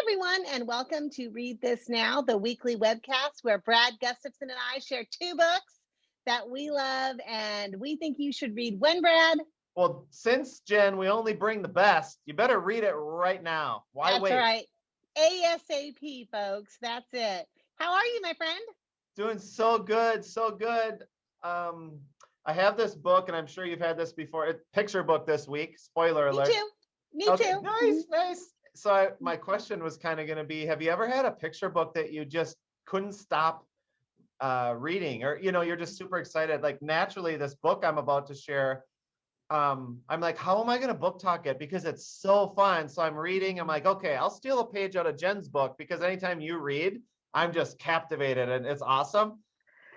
everyone, and welcome to Read This Now, the weekly webcast where Brad Gustafson and I share two books that we love and we think you should read. When, Brad? Well, since, Jen, we only bring the best, you better read it right now. Why That's wait? right. ASAP, folks. That's it. How are you, my friend? Doing so good, so good. I have this book, and I'm sure you've had this before. It's a picture book this week. Spoiler alert. Me too. Me Okay, too. nice. So my question was kind of going to be, have you ever had a picture book that you just couldn't stop reading, or you're just super excited? Like naturally, this book I'm about to share, I'm like, how am I going to book talk it? Because it's so fun. So I'm reading. I'm like, okay, I'll steal a page out of Jen's book, because anytime you read, I'm just captivated and it's awesome.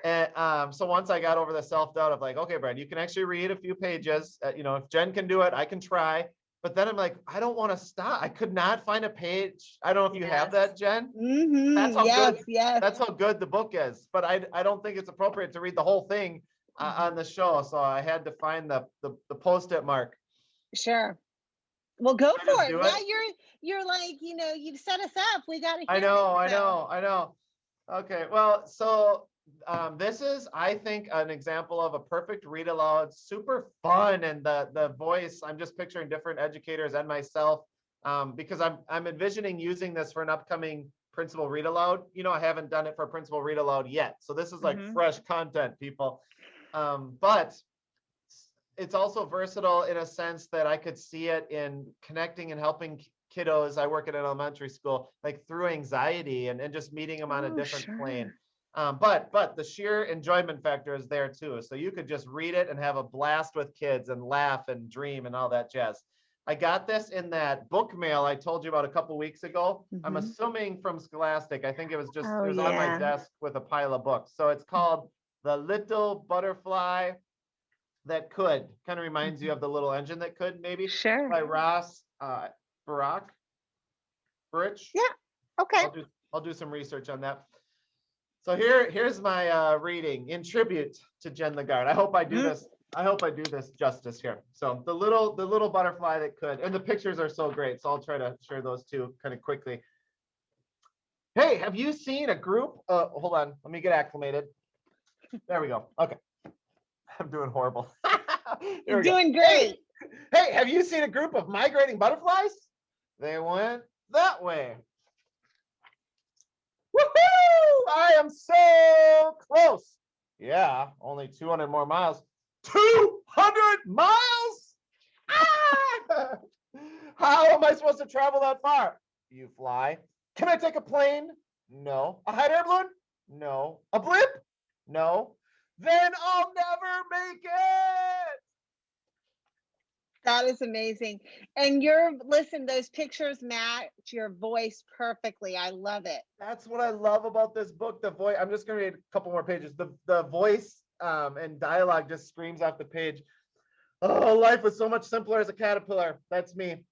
And so once I got over the self-doubt of like, okay, Brad, you can actually read a few pages. If Jen can do it, I can try. But then I'm like, I don't want to stop. I could not find a page. I don't know if you have that, Jen. Mm-hmm. That's how yes, good. Yes. That's how good the book is. But I don't think it's appropriate to read the whole thing on the show. So I had to find the post-it mark. Sure. Well, go for it. Yeah, you're like, you've set us up. We got to. I know. Okay. Well, so this is, I think, an example of a perfect read aloud, super fun, and the voice. I'm just picturing different educators and myself, because I'm envisioning using this for an upcoming principal read aloud. I haven't done it for principal read aloud yet, so this is like fresh content, people. But it's also versatile in a sense that I could see it in connecting and helping kiddos. I work at an elementary school, like through anxiety and just meeting them on a different plane. But the sheer enjoyment factor is there too. So you could just read it and have a blast with kids and laugh and dream and all that jazz. I got this in that book mail I told you about a couple weeks ago. I'm assuming from Scholastic. I think it was just, it was on my desk with a pile of books. So it's called The Little Butterfly That Could. Kind of reminds you of The Little Engine That Could, maybe. Sure. By Burach. Yeah. Okay. I'll do some research on that. So here's my reading in tribute to Jenn LaGarde. I hope I do this. I hope I do this justice here. So the little butterfly that could, and the pictures are so great. So I'll try to share those two kind of quickly. Hey, have you seen a group? Hold on, let me get acclimated. There we go. Okay, I'm doing horrible. You're doing great. Hey, have you seen a group of migrating butterflies? They went that way. Woohoo! I am so close. Yeah, only 200 more miles. 200 miles? Ah! How am I supposed to travel that far? You fly. Can I take a plane? No. A hot air balloon? No. A blimp? No. Then I'll never make it. That is amazing. And listen, those pictures match your voice perfectly. I love it. That's what I love about this book. The voice, I'm just going to read a couple more pages. The voice and dialogue just screams off the page. Oh, life was so much simpler as a caterpillar. That's me.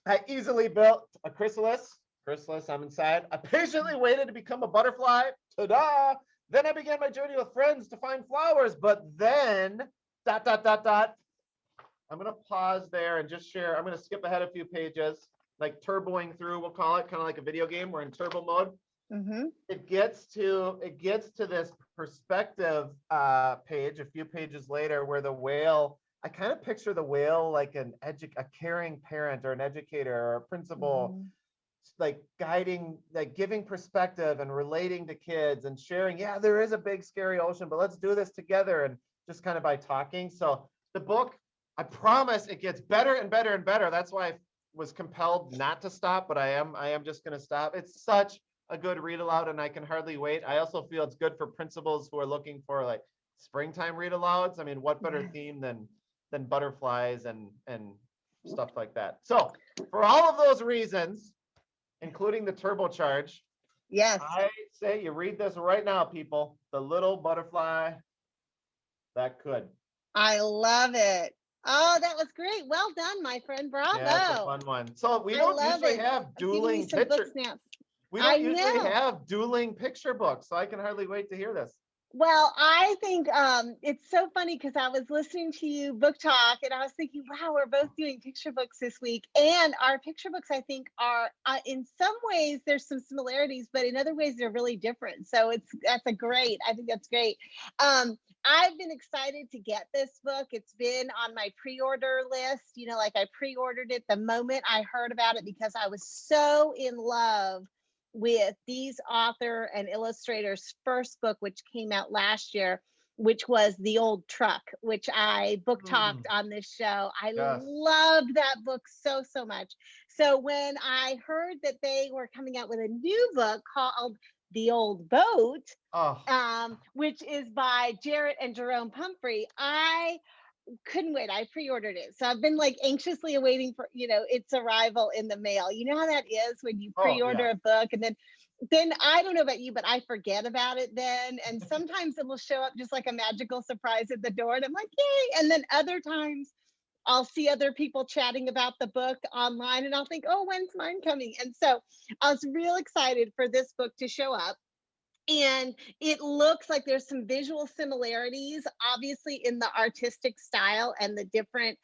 I easily built a chrysalis. I'm inside. I patiently waited to become a butterfly. Ta-da! Then I began my journey with friends to find flowers. But then, ... I'm going to pause there and just share. I'm going to skip ahead a few pages, like turboing through, we'll call it, kind of like a video game. We're in turbo mode. It gets to this perspective page a few pages later, where the whale, I kind of picture the whale like a caring parent or an educator or a principal, like guiding, like giving perspective and relating to kids and sharing, yeah, there is a big scary ocean, but let's do this together, and just kind of by talking. So the book, I promise, it gets better and better and better. That's why I was compelled not to stop, but I am just going to stop. It's such a good read aloud, and I can hardly wait. I also feel it's good for principals who are looking for like springtime read alouds. I mean, what better theme than butterflies and stuff like that. So for all of those reasons, including the turbocharge, yes, I say you read this right now, people. The Little Butterfly That Could. I love it. Oh, that was great. Well done, my friend. Bravo. Yeah, it's a fun one. So we don't usually have dueling picture. We don't usually have dueling picture books, so I can hardly wait to hear this. Well, I think it's so funny because I was listening to you book talk and I was thinking, wow, we're both doing picture books this week. And our picture books, I think, are in some ways there's some similarities, but in other ways they're really different. So I think that's great. I've been excited to get this book. It's been on my pre-order list. You know, like I pre-ordered it the moment I heard about it because I was so in love with these author and illustrators' first book, which came out last year, which was The Old Truck, which I book talked on this show. I Yes. loved that book so, so much. So when I heard that they were coming out with a new book called The Old Boat, Oh, which is by Jarrett and Jerome Pumphrey, I couldn't wait. I pre-ordered it. So I've been like anxiously awaiting for, its arrival in the mail. You know how that is when you oh yeah. pre-order a book and then I don't know about you, but I forget about it then. And sometimes it will show up just like a magical surprise at the door. And I'm like, yay. And then other times I'll see other people chatting about the book online and I'll think, oh, when's mine coming? And so I was real excited for this book to show up. And it looks like there's some visual similarities, obviously, in the artistic style and the different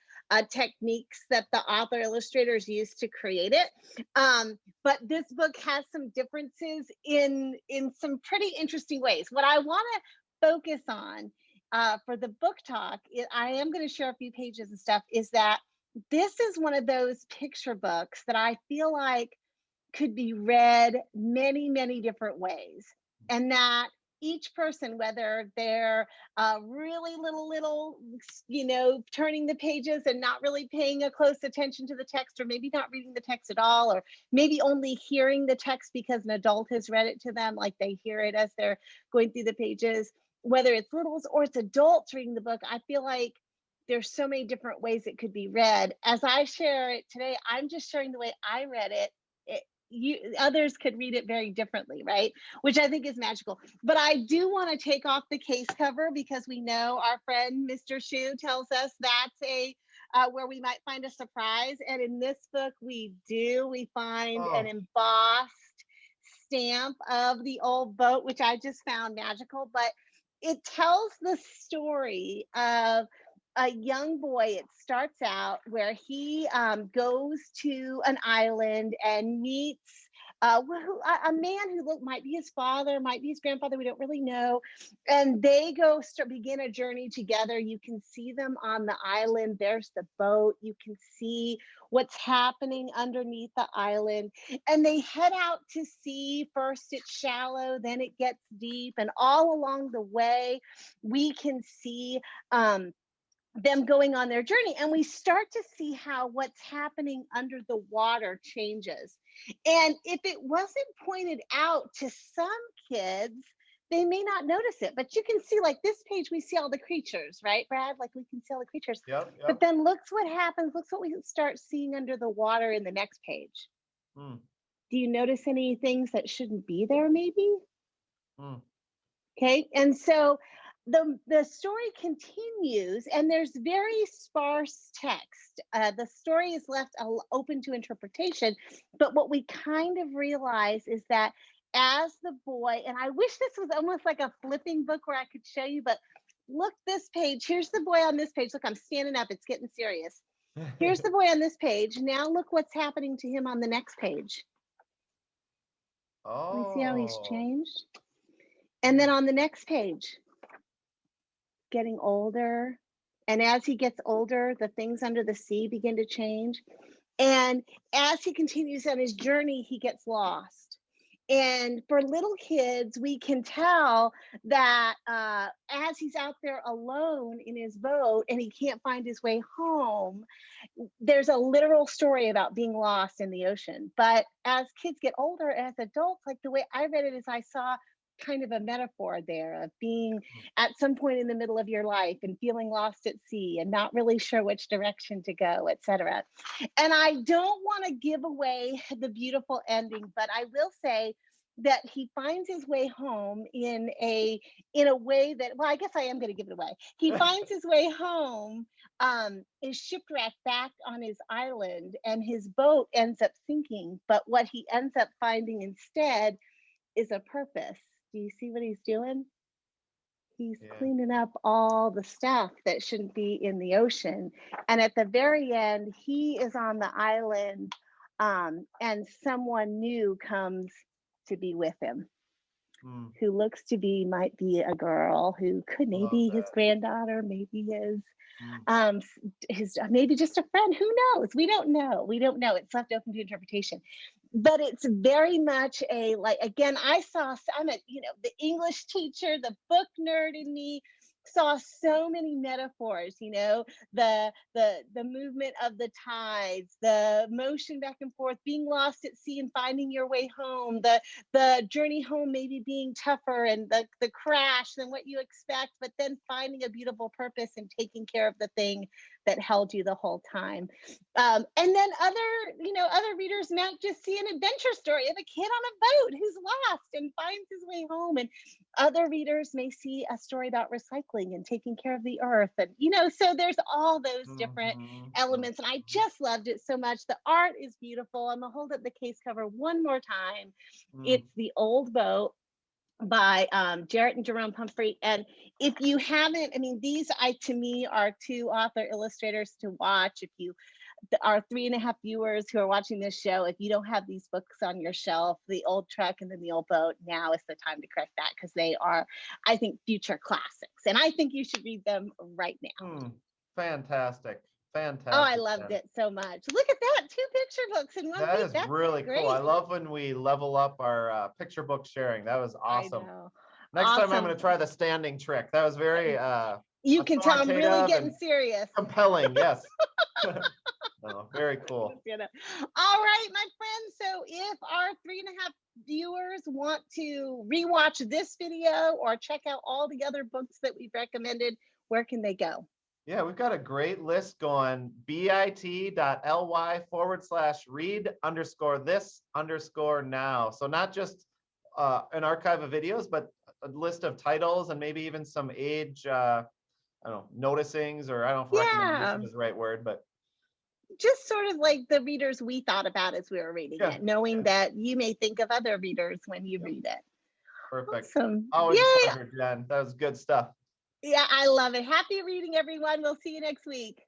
techniques that the author illustrators use to create it. But this book has some differences in some pretty interesting ways. What I want to focus on for the book talk, I am going to share a few pages and stuff, is that this is one of those picture books that I feel like could be read many, many different ways. And that each person, whether they're really little, turning the pages and not really paying a close attention to the text, or maybe not reading the text at all, or maybe only hearing the text because an adult has read it to them, like they hear it as they're going through the pages, whether it's littles or it's adults reading the book, I feel like there's so many different ways it could be read. As I share it today, I'm just sharing the way I read it. Others could read it very differently, right? Which I think is magical. But I do want to take off the case cover because we know our friend Mr. Shu tells us that's a where we might find a surprise. And in this book, we find an embossed stamp of the old boat, which I just found magical. But it tells the story of a young boy. It starts out where he goes to an island and meets a man who might be his father, might be his grandfather. We don't really know. And they begin a journey together. You can see them on the island. There's the boat. You can see what's happening underneath the island. And they head out to sea. First it's shallow, then it gets deep. And all along the way, we can see them going on their journey, and we start to see how what's happening under the water changes. And if it wasn't pointed out to some kids, they may not notice it. But you can see, like this page, we see all the creatures, right, Brad? Like we can see all the creatures. Yep. But then look what happens. Look what we start seeing under the water in the next page. Do you notice any things that shouldn't be there, maybe? Okay, and so the story continues, and there's very sparse text. The story is left open to interpretation, but what we kind of realize is that as the boy, and I wish this was almost like a flipping book where I could show you, but look, this page, here's the boy on this page. Look, I'm standing up, it's getting serious. Here's the boy on this page. Now look what's happening to him on the next page. Can we see how he's changed? And then on the next page, getting older. And as he gets older, the things under the sea begin to change. And as he continues on his journey, he gets lost. And for little kids, we can tell that as he's out there alone in his boat and he can't find his way home, there's a literal story about being lost in the ocean. But as kids get older, as adults, like the way I read it is I saw kind of a metaphor there of being at some point in the middle of your life and feeling lost at sea and not really sure which direction to go, etc. And I don't want to give away the beautiful ending, but I will say that he finds his way home in a way that, well, I guess I am going to give it away. He finds his way home, is shipwrecked back on his island, and his boat ends up sinking. But what he ends up finding instead is a purpose. Do you see what he's doing? He's Yeah. cleaning up all the stuff that shouldn't be in the ocean. And at the very end, he is on the island, and someone new comes to be with him, Mm, who looks to be, might be a girl, who could love maybe his that. granddaughter, maybe Mm, his maybe just a friend. Who knows? We don't know. We don't know. It's left open to interpretation. But it's very much a, like, again, I'm a, the English teacher, the book nerd in me saw so many metaphors, the movement of the tides, the motion back and forth, being lost at sea and finding your way home, the journey home maybe being tougher, and the crash than what you expect, but then finding a beautiful purpose and taking care of the thing that held you the whole time. And then other readers might just see an adventure story of a kid on a boat who's lost and finds his way home. And other readers may see a story about recycling and taking care of the earth. And, so there's all those different mhm, elements. And I just loved it so much. The art is beautiful. I'm going to hold up the case cover one more time. mm. It's The Old Boat by Jarrett and Jerome Pumphrey. And if you haven't, these to me are two author illustrators to watch. If you our 3.5 viewers who are watching this show, if you don't have these books on your shelf, The Old Truck and then The Old Boat, now is the time to correct that, because they are, I think, future classics. And I think you should read them right now. Fantastic. Oh, I Fantastic, loved Jen. it so much. Look at that, 2 picture books in one That week. is That's really cool. I great. love when we level up our picture book sharing. That was I awesome. know. Next time I'm going Awesome. to try the standing trick. That was very You can tell I'm really authoritative getting and serious. compelling. Yes. Oh, very cool. All right, my friends. So if our 3.5 viewers want to rewatch this video or check out all the other books that we've recommended, where can they go? Yeah, we've got a great list going. bit.ly/read_this_now. So not just an archive of videos, but a list of titles and maybe even some age, I don't know, noticings, or I don't know if recommendation is the right word, but just sort of like the readers we thought about as we were reading yeah, it, knowing that you may think of other readers when you read it. perfect. Awesome. Always a Yay. pleasure, Jen. That was good stuff. Yeah, I love it. Happy reading, everyone. We'll see you next week.